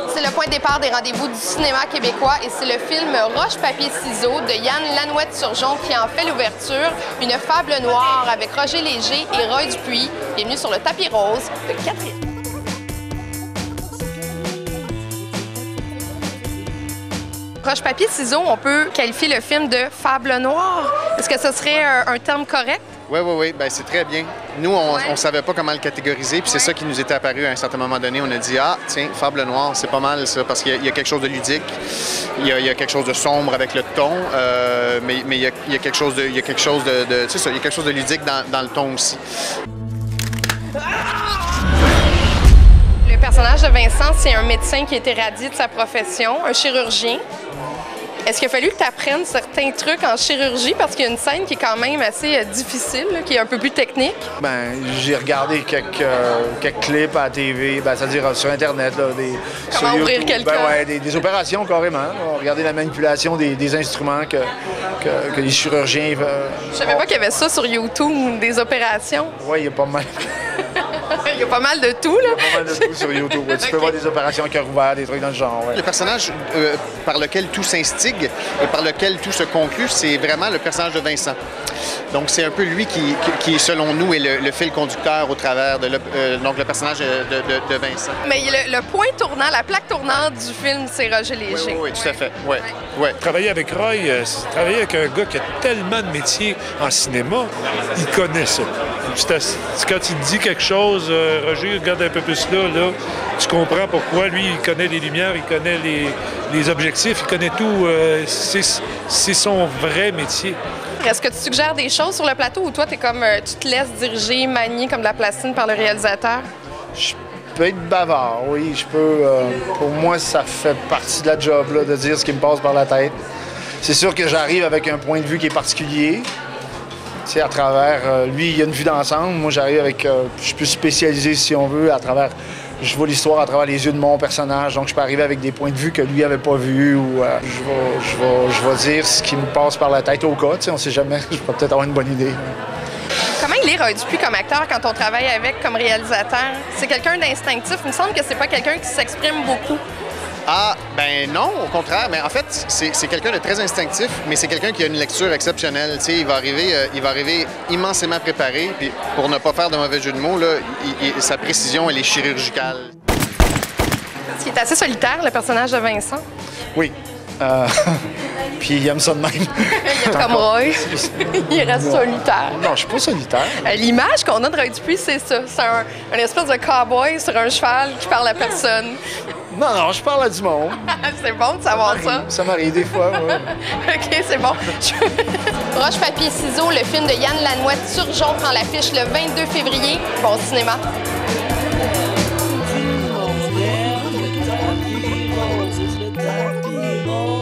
C'est le point de départ des rendez-vous du cinéma québécois et c'est le film Roche-Papier-Ciseaux de Yann Lanouette-Turgeon qui en fait l'ouverture. Une fable noire avec Roger Léger et Roy Dupuis. Bienvenue sur le tapis rose de Catherine. Roche-Papier-Ciseaux, on peut qualifier le film de fable noire. Est-ce que ce serait un terme correct? Oui, ben, c'est très bien. Nous, on ne savait pas comment le catégoriser, puis c'est ça qui nous était apparu à un certain moment donné. On a dit, ah, tiens, fable noire, c'est pas mal ça, parce qu'il y a quelque chose de ludique, il y a quelque chose de sombre avec le ton, mais il y a quelque chose de, c'est ça, il y a quelque chose de ludique dans le ton aussi. Le personnage de Vincent, c'est un médecin qui a été radié de sa profession, un chirurgien. Est-ce qu'il a fallu que tu apprennes certains trucs en chirurgie? Parce qu'il y a une scène qui est quand même assez difficile, là, qui est un peu plus technique. Ben, j'ai regardé quelques clips à la TV, ben, c'est-à-dire sur Internet. Là, comment sur ouvrir YouTube. quelqu'un? Ben, ouais, des opérations carrément. Là. Regarder la manipulation des instruments que les chirurgiens... Je savais pas qu'il y avait ça sur YouTube, des opérations. Oui, il y a pas mal. Il y a pas mal de tout, là. Il y a pas mal de tout sur YouTube. Ouais. Tu peux voir des opérations à cœur ouvert, des trucs dans le genre. Ouais. Le personnage par lequel tout s'instigue et par lequel tout se conclut, c'est vraiment le personnage de Vincent. Donc, c'est un peu lui qui selon nous, est le fil conducteur au travers de donc le personnage de Vincent. Mais le point tournant, la plaque tournante du film, c'est Roger Léger. Oui, tout à fait. Ouais. Travailler avec Roy, c'est travailler avec un gars qui a tellement de métiers en cinéma, il connaît ça. Quand il dit quelque chose, Roger, regarde un peu plus là, tu comprends pourquoi. Lui, il connaît les lumières, il connaît les objectifs, il connaît tout. C'est son vrai métier. Est-ce que tu suggères des choses sur le plateau ou toi, tu te laisses diriger, manier comme de la plastine par le réalisateur? Je peux être bavard, oui. Je peux. Pour moi, ça fait partie de la job, là, de dire ce qui me passe par la tête. C'est sûr que j'arrive avec un point de vue qui est particulier. Tu sais, à travers... lui, il y a une vue d'ensemble. Moi, j'arrive avec... je peux spécialiser, si on veut, à travers... Je vois l'histoire à travers les yeux de mon personnage, donc je peux arriver avec des points de vue que lui n'avait pas vus ou je vais dire ce qui me passe par la tête au cas. Tu sais, on ne sait jamais, je peux peut-être avoir une bonne idée. Comment il est Roy Dupuis comme acteur quand on travaille avec comme réalisateur? C'est quelqu'un d'instinctif. Il me semble que c'est pas quelqu'un qui s'exprime beaucoup. Ah, ben non, au contraire. Mais en fait, c'est quelqu'un de très instinctif, mais c'est quelqu'un qui a une lecture exceptionnelle. Tu sais, il va arriver immensément préparé. Puis pour ne pas faire de mauvais jeu de mots, là, sa précision, elle est chirurgicale. Parce qu'il est assez solitaire, le personnage de Vincent. Oui. Puis il aime ça de même. Il est comme Roy. Il reste solitaire. Non, je suis pas solitaire. L'image qu'on a de Roy Dupuis, c'est ça. C'est un espèce de cow-boy sur un cheval qui parle à personne. Non, je parle à du monde. C'est bon de savoir ça. Ça m'arrive des fois, oui. OK, c'est bon. Roche-Papier-Ciseaux, le film de Yann Lanouette-Turgeon prend l'affiche le 22 février. Bon cinéma. Le tapis rose.